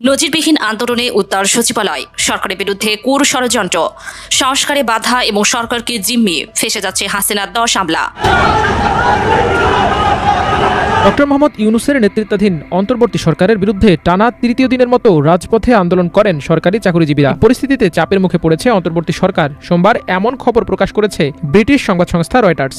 নজিরবিহীন আন্দোলনে উত্তাল সচিবালয়, সরকারের বিরুদ্ধে কুর ষড়যন্ত্র, সংস্কারে বাধা এবং সরকারকে জিম্মি, ফেসে যাচ্ছে হাসিনার 10 আমলা। ডক্টর মোহাম্মদ ইউনূসের নেতৃত্বাধীন অন্তর্বর্তী সরকারের বিরুদ্ধে টানা তৃতীয় দিনের মতো রাজপথে আন্দোলন করেন সরকারি চাকরিজীবীরা। পরিস্থিতিতে চাপের মুখে পড়েছে অন্তর্বর্তী সরকার। সোমবার এমন খবর প্রকাশ করেছে ব্রিটিশ সংবাদ সংস্থা রয়টার্স।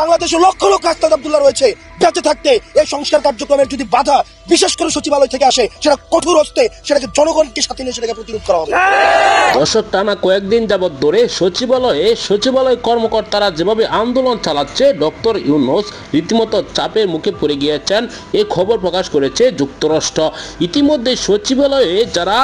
বাংলাদেশে লক্ষ লক্ষ আস্তাদ আব্দুল্লাহ রয়েছে, বেঁচে থাকতে এই সংস্কার কার্যক্রমের যদি বাধা বিশেষ করে সচিবালয় থেকে আসে, সেটা কঠোর হস্তে সেটাকে জনগণকে সাথে নিয়ে সেটাকে প্রতিরোধ করা হবে। দর্শক, টানা কয়েকদিন যাবৎ ধরে সচিবালয় কর্মকর্তারা যেভাবে আন্দোলন চালাচ্ছে, ডক্টর ইউনূস রীতিমতো চাপের মুখে পড়ে গিয়েছেন, এই খবর প্রকাশ করেছে যুক্তরাষ্ট্র। ইতিমধ্যে সচিবালয়ে যারা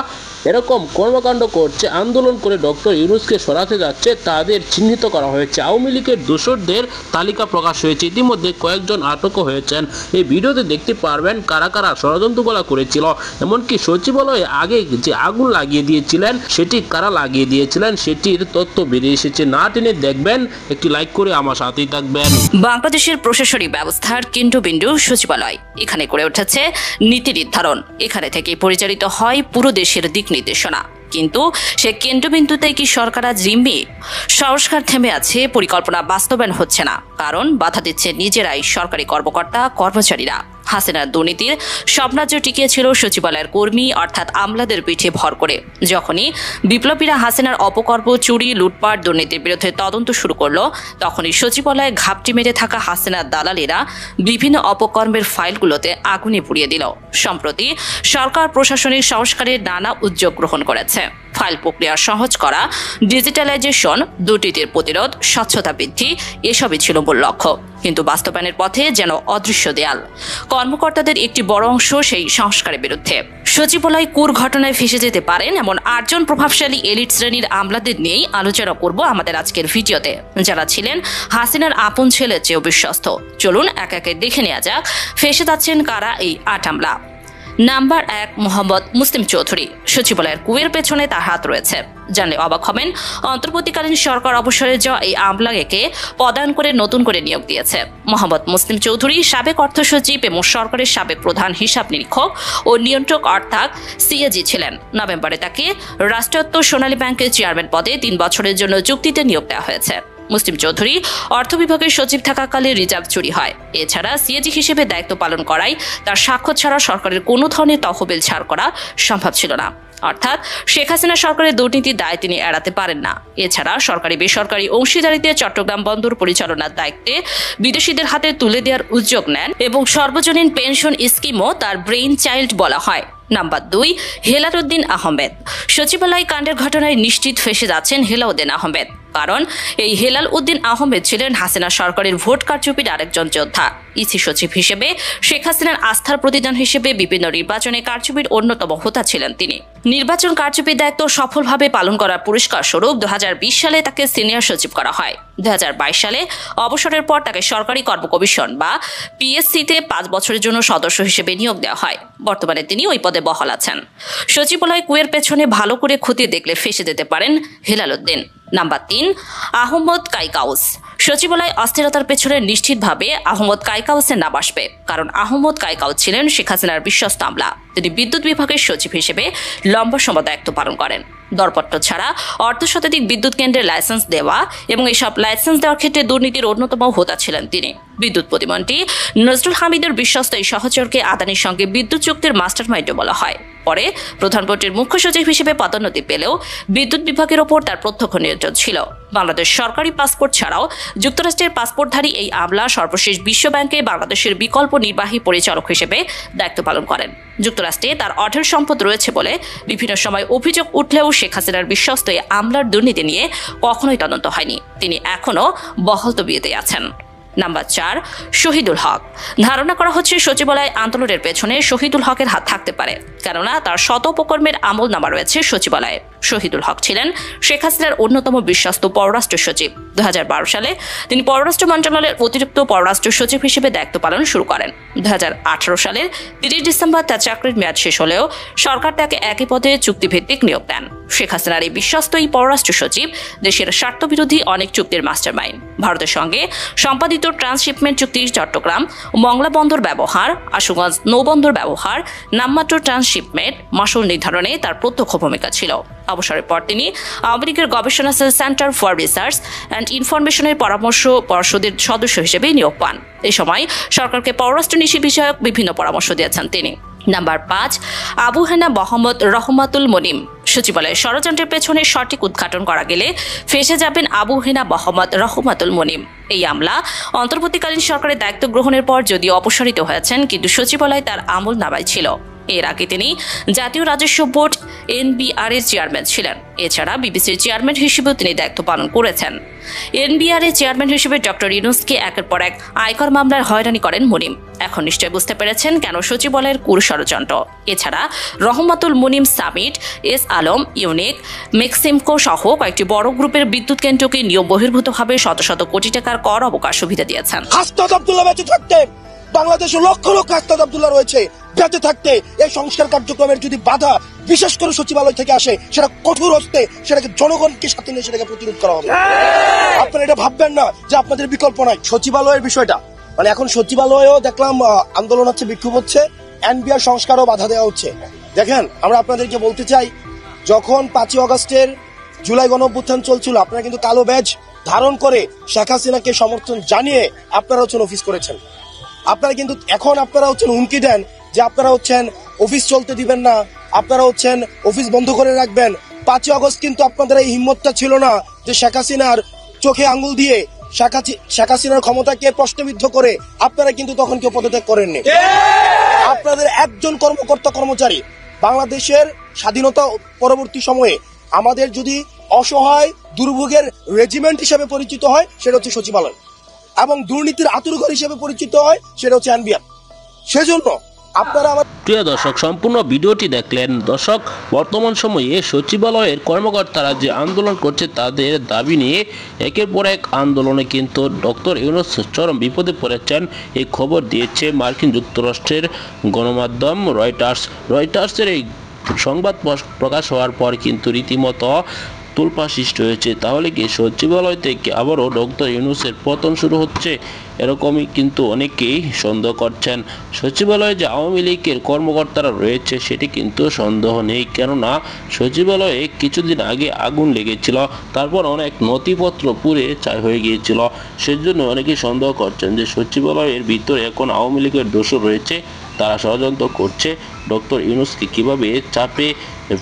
এরকম কর্মকাণ্ড করছে, আন্দোলন করে ডক্টর ইউনূসকে সরাতে যাচ্ছে, তাদের চিহ্নিত করা হয়েছে। আওয়ামী লীগের দোসরদের তালিকা প্রকাশ হয়েছে। ইতিমধ্যে কয়েকজন আটকও হয়েছেন। এই ভিডিওতে দেখতে পারবেন কারা কারা ষড়যন্ত্রগুলো করেছিল, এমনকি সচিবালয়ে আগে যে আগুন লাগিয়ে দিয়েছিলেন সেটি কারা লাগিয়ে দিয়েছিলেন সেটির তথ্য বেরিয়ে এসেছে। না টেনে দেখবেন, একটি লাইক করে আমার সাথেই থাকবেন। বাংলাদেশের প্রশাসনিক ব্যবস্থার কেন্দ্রবিন্দু সচিবালয়। এখানে করে উঠেছে নীতি নির্ধারণ, এখানে থেকে পরিচালিত হয় পুরো দেশের দিক নির্দেশনা। কিন্তু সে কেন্দ্রবিন্দুতে কি সরকার আজ জিম্মি? সংস্কার থেমে আছে, পরিকল্পনা বাস্তবায়ন হচ্ছে না, কারণ বাধা দিচ্ছে নিজেরাই সরকারি কর্মকর্তা কর্মচারীরা। হাসিনার দুর্নীতির স্বপ্নাজ্য টিকিয়েছিল সচিবালয়ের কর্মী অর্থাৎ আমলাদের পিঠে ভর করে। যখনই বিপ্লবীরা হাসিনার অপকর্ম, চুরি, লুটপাট, দুর্নীতির বিরুদ্ধে তদন্ত শুরু করলো, তখনই সচিবালয়ে ঘাপটি মেরে থাকা হাসিনার দালালেরা বিভিন্ন অপকর্মের ফাইলগুলোতে আগুনে পুড়িয়ে দিল। সম্প্রতি সরকার প্রশাসনিক সংস্কারের নানা উদ্যোগ গ্রহণ করেছে। ফাইল প্রক্রিয়া সহজ করা, ডিজিটালাইজেশন, দুর্নীতির প্রতিরোধ, স্বচ্ছতা বৃদ্ধি, এসবই ছিল মূল লক্ষ্য। কিন্তু বাস্তবায়নের পথে যেন অদৃশ্য দেয়াল। কর্মকর্তাদের একটি বড় অংশ সেই সংস্কারের বিরুদ্ধে। সচিবালয় কুর ঘটনায় ফেসে যেতে পারেন এমন 8 জন প্রভাবশালী এলিট শ্রেণীর আমলাদের নিয়েই আলোচনা করব আমাদের আজকের ভিডিওতে, যারা ছিলেন হাসিনার আপন ছেলের চেয়েও বিশ্বস্ত। চলুন এক একে দেখে নেওয়া যাক ফেসে যাচ্ছেন কারা এই 8 আমলা। নাম্বার 1, মোহাম্মদ মুসলিম চৌধুরী। সচিবালয়ের কুয়ের পেছনে তার হাত রয়েছে। জানলে অবাক হবেন, অন্তর্বর্তীকালীন সরকার অবসরে যাওয়া এই আমলাকে পদায়ন করে নতুন করে নিয়োগ দিয়েছে। মোহাম্মদ মুসলিম চৌধুরী সাবেক অর্থ সচিব এবং সরকারের সাবেক প্রধান হিসাব নিরীক্ষক ও নিয়ন্ত্রক অর্থাৎ সিএজি ছিলেন। নভেম্বরে তাকে রাষ্ট্রায়ত্ত সোনালী ব্যাংকের চেয়ারম্যান পদে 3 বছরের জন্য চুক্তিতে নিয়োগ দেওয়া হয়েছে। মুসলিম চৌধুরী অর্থ বিভাগের সচিব থাকাকালে রিজার্ভ চুরি হয়। এছাড়া সিএজি হিসেবে দায়িত্ব পালন করায় তার স্বাক্ষর ছাড়া সরকারের কোনো ধরনের তহবিল ছাড় করা সম্ভব ছিল না। অর্থাৎ শেখ হাসিনা সরকারের দুর্নীতির দায় তিনি এড়াতে পারেন না। এছাড়া সরকারি বেসরকারি অংশীদারিতে চট্টগ্রাম বন্দর পরিচালনার দায়িত্বে বিদেশিদের হাতে তুলে দেওয়ার উদ্যোগ নেন এবং সর্বজনীন পেনশন স্কিমও তার ব্রেইন চাইল্ড বলা হয়। নাম্বার 2, হেলাল উদ্দিন আহমেদ। সচিবালয় কাণ্ডের ঘটনায় নিশ্চিত ফেসে যাচ্ছেন হেলাল উদ্দিন আহমেদ, কারণ এই হেলাল উদ্দিন আহমেদ ছিলেন হাসিনা সরকারের ভোট কারচুপির আরেকজন যোদ্ধা। ইসি সচিব হিসেবে শেখ হাসিনার আস্থার প্রতিদান হিসেবে বিভিন্ন নির্বাচনে কারচুপির অন্যতম হোতা ছিলেন তিনি। নির্বাচন কারচুপির দায়িত্ব সফলভাবে পালন করার পুরস্কার স্বরূপ 2020 সালে তাকে সিনিয়র সচিব করা হয়। 2022 সালে অবসরের পর তাকে সরকারি কর্ম কমিশন বা পিএসসিতে 5 বছরের জন্য সদস্য হিসেবে নিয়োগ দেওয়া হয়। বর্তমানে তিনি ওই পদে বহাল আছেন। সচিবালয় কুয়ের পেছনে ভালো করে খতিয়ে দেখলে ফেসে যেতে পারেন হেলাল উদ্দিন। নাম্বার 3, আহমদ কাইকাউস। সচিবালয় অস্থিরতার পেছনে নিশ্চিতভাবে আহমদ কাইকাউসের নাম আসবে, কারণ আহমদ কাইকাউস ছিলেন শেখ হাসিনার বিশ্বস্ত আমলা। তিনি বিদ্যুৎ বিভাগের সচিব হিসেবে লম্বা সময় দায়িত্ব পালন করেন। দরপত্র ছাড়া অর্ধশতাধিক বিদ্যুৎ কেন্দ্রের লাইসেন্স দেওয়া এবং এসব লাইসেন্স দেওয়ার ক্ষেত্রে দুর্নীতির অন্যতম হোতা ছিলেন তিনি। বিদ্যুৎ প্রতিমন্ত্রী নজরুল হামিদের বিশ্বস্ত এই সহচরকে আদানির সঙ্গে বিদ্যুৎ চুক্তির মাস্টারমাইন্ডও বলা হয়। পরে প্রধানমন্ত্রীর মুখ্য সচিব হিসেবে পদোন্নতি পেলেও বিদ্যুৎ বিভাগের ওপর তার প্রত্যক্ষ নিয়ন্ত্রণ ছিল। বাংলাদেশ সরকারি পাসপোর্ট ছাড়াও যুক্তরাষ্ট্রের পাসপোর্টধারী এই আমলা সর্বশেষ বিশ্ব ব্যাংকে বাংলাদেশের বিকল্প নির্বাহী পরিচালক হিসেবে দায়িত্ব পালন করেন। যুক্তরাষ্ট্রে তার অঢেল সম্পদ রয়েছে বলে বিভিন্ন সময় অভিযোগ উঠলেও শেখ হাসিনার বিশ্বস্ত এই আমলার দুর্নীতি নিয়ে কখনোই তদন্ত হয়নি। তিনি এখনও বহাল তবিয়তেই আছেন। নাম্বার 4, শহীদুল হক। ধারণা করা হচ্ছে সচিবালয় আন্দোলনের পেছনে শহীদুল হকের হাত থাকতে পারে, কেননা তার শত উপকর্মের আমল নামা রয়েছে সচিবালয়ে। শহীদুল হক ছিলেন শেখ হাসিনার অন্যতম বিশ্বস্ত পররাষ্ট্র সচিব। 2012 সালে তিনি পররাষ্ট্র মন্ত্রণালয়ের অতিরিক্ত পররাষ্ট্র সচিব হিসেবে দায়িত্ব পালন শুরু করেন। 2018 সালের 30 ডিসেম্বর তার চাকরির মেয়াদ শেষ হলেও সরকার তাকে একই পদে চুক্তিভিত্তিক নিয়োগ দেন। শেখ হাসিনার এই বিশ্বস্ত এই পররাষ্ট্র সচিব দেশের স্বার্থবিরোধী অনেক চুক্তির মাস্টারমাইন্ড। ভারতের সঙ্গে সম্পাদিত ট্রান্সশিপমেন্ট চুক্তি, চট্টগ্রাম ও মংলা বন্দর ব্যবহার, আশুগঞ্জ নৌবন্দর ব্যবহার, নামমাত্র ট্রান্সশিপমেন্ট মাশুল নির্ধারণে তার প্রত্যক্ষ ভূমিকা ছিল। অবসরের পর তিনি আওয়ামী লীগের গবেষণা cell centre for research and ইনফরমেশনের পরামর্শ পর্ষদের সদস্য হিসেবে নিয়োগ পান। এই সময় সরকারকে পররাষ্ট্রনীতি বিষয়ক বিভিন্ন পরামর্শ দিয়েছেন তিনি। নাম্বার 5, আবু হেনা মোহাম্মদ রহমাতুল মনিম। সচিবালয়ের ষড়যন্ত্রের পেছনে সঠিক উদ্ঘাটন করা গেলে ফেসে যাবেন আবু হেনা মোহাম্মদ রহমাতুল মনিম। এই আমলা অন্তর্বর্তীকালীন সরকারের দায়িত্ব গ্রহণের পর যদিও অপসারিত হয়েছেন, কিন্তু সচিবালয় তার আমল নামায় ছিল। এর আগে তিনি জাতীয় রাজস্ব বোর্ড NBR এর চেয়ারম্যান ছিলেন। এছাড়া বিবিসির চেয়ারম্যান হিসেবেও তিনি দায়িত্ব পালন করেছেন। NBR এর চেয়ারম্যান হিসেবে ডক্টর ইউনূসকে একের পর এক আয়কর মামলার হয়রানি করেন মুনিম। এখন নিশ্চয় বুঝতে পেরেছেন কেন সচিবালয়ের কুর ষড়যন্ত্র। এছাড়া Rahmatul Munim Summit, S Alam, Unique, মেক্সিমকো সহ কয়েকটি বড় গ্রুপের বিদ্যুৎ কেন্দ্রকে নিয়ম বহির্ভূতভাবে শত শত কোটি টাকার কর অবকাশ সুবিধা দিয়েছেন। হাসনাত আব্দুল্লাহ বেঁচে থাকতে বাংলাদেশে লক্ষ লক্ষ হাসনাত আব্দুল্লাহ রয়েছে। বেঁচে থাকতে এই সংস্কার কার্যক্রমের যদি বাধা বিশেষ করে সচিবালয় থেকে আসে, সেটা কঠোর হস্তে সেটাকে জনগণকে সাথে নিয়ে সেটাকে প্রতিরোধ করা হবে। আপনারা এটা ভাববেন না যে আপনাদের বিকল্প নাই। সচিবালয়ের বিষয়টা মানে এখন সচিবালয়েও দেখলাম আন্দোলন হচ্ছে, বিক্ষোভ হচ্ছে, NBR সংস্কারও বাধা দেওয়া হচ্ছে। দেখেন, আমরা আপনাদেরকে বলতে চাই, যখন 5ই আগস্টের জুলাই গণঅভ্যুত্থান চলছিল, আপনারা কিন্তু কালো ব্যাজ ধারণ করে শেখ হাসিনাকে সমর্থন জানিয়ে আপনারা হচ্ছেন অফিস করেছেন। আপনারা কিন্তু এখন আপনারা হচ্ছেন হুমকি দেন যে আপনারা হচ্ছেন অফিস চলতে দিবেন না, আপনারা হচ্ছেন অফিস বন্ধ করে রাখবেন। 5ই আগস্ট কিন্তু আপনাদের এই হিম্মতটা ছিল না যে শেখ হাসিনার চোখে আঙ্গুল দিয়ে শেখ হাসিনার ক্ষমতাকে প্রশ্নবিদ্ধ করে আপনারা কিন্তু তখন কেউ পদত্যাগ করেননি। আপনাদের একজন কর্মকর্তা কর্মচারী বাংলাদেশের স্বাধীনতা পরবর্তী সময়ে আমাদের যদি অসহায় দুর্ভোগের রেজিমেন্ট হিসেবে পরিচিত হয়, সেটা হচ্ছে সচিবালয়, এবং দুর্নীতির আতুরঘর হিসেবে পরিচিত হয়, সেটা হচ্ছে NBR। সেজন্য আপনারা প্রিয় দর্শক, সম্পূর্ণ ভিডিওটি দেখলেন। দর্শক, বর্তমান সময়ে সচিবালয়ের কর্মকর্তারা যে আন্দোলন করছে তাদের দাবি নিয়ে একের পর এক আন্দোলনে কিন্তু ডক্টর ইউনূস চরম বিপদে পড়েছেন। এই খবর দিয়েছে মার্কিন যুক্তরাষ্ট্রের গণমাধ্যম রয়টার্সের এই সংবাদ প্রকাশ হওয়ার পর কিন্তু রীতিমতো তোলপা সৃষ্টি হয়েছে। তাহলে কি সচিবালয় থেকে আবারও ডক্টর ইউনূসের পতন শুরু হচ্ছে? এরকমই কিন্তু অনেকেই সন্দেহ করছেন। সচিবালয়ে যে আওয়ামী লীগের কর্মকর্তারা রয়েছে সেটি কিন্তু সন্দেহ নেই, কেননা সচিবালয়ে কিছুদিন আগে আগুন লেগেছিল, তারপর অনেক নথিপত্র পুড়ে ছাই হয়ে গিয়েছিল। সেজন্য অনেকেই সন্দেহ করছেন যে সচিবালয়ের ভিতরে এখন আওয়ামী লীগের দোষর রয়েছে, তারা ষড়যন্ত্র করছে ডক্টর ইউনূসকে কিভাবে চাপে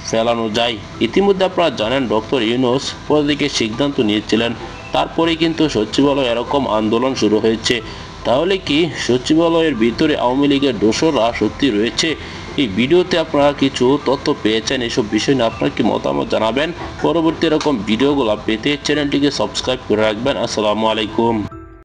ফেলানো যায়। ইতিমধ্যে আপনারা জানেন ডক্টর ইউনূস পদত্যাগে সিদ্ধান্ত নিয়েছিলেন, তারপরে কিন্তু সচিবালয়ে এরকম আন্দোলন শুরু হয়েছে। তাহলে কি সচিবালয়ের ভিতরে আওয়ামী লীগের দোষররা সত্যি রয়েছে? এই ভিডিওতে আপনারা কিছু তথ্য পেয়েছেন, এসব বিষয় নিয়ে আপনার কি মতামত জানাবেন। পরবর্তী এরকম ভিডিওগুলো পেতে চ্যানেলটিকে সাবস্ক্রাইব করে রাখবেন। আসসালামু আলাইকুম।